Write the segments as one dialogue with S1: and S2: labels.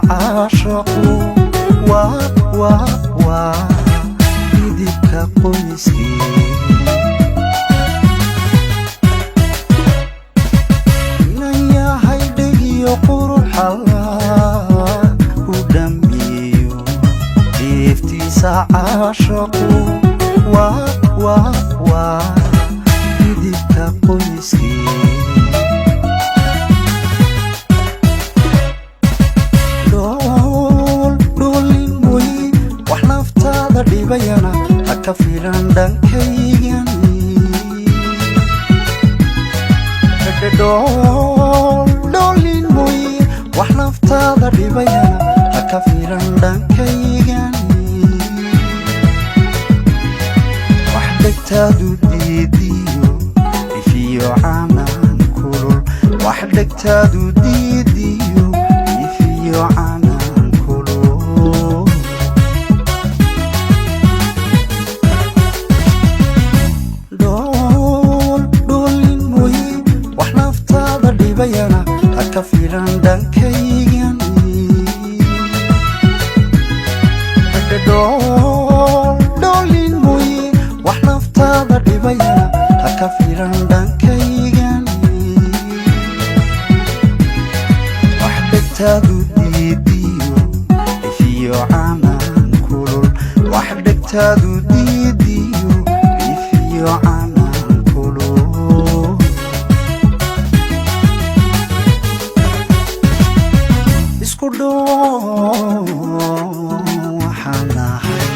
S1: عاشقو بدك قيسي من يا هيدي قروح الله ودميو افتيس عاشقو بدك قيسي bayana haka filan dhankaygan dolin moy wax naftaada dhibayana haka filan dhankaygan wax dhegtaadu diidiyo ifiyo caanaan kulul wax dhegtaadu diidiyo ifiyo caanaan bayana haka filan dhankaygan dolin moy wax naftaada dhibayana haka filan dhankaygan wax dhegtaadu diidiyo ifiyo caanaan kulul wax dhegtaadu diidiyo ifiyo caanaan waxaanahay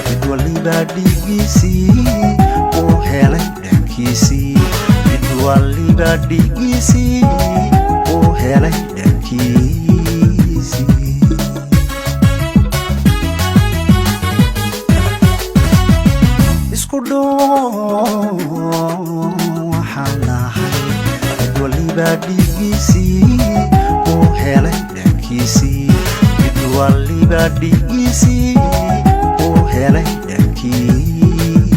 S1: mid waliba dhigiisii uu helay dhankiisii mid waliba dhigiisii uu helay dhankiisii isku dhow waxaanahay mid waliba dhigiisii uu helay mid waliba dhigiisii uu helay dhankiisii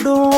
S1: dhow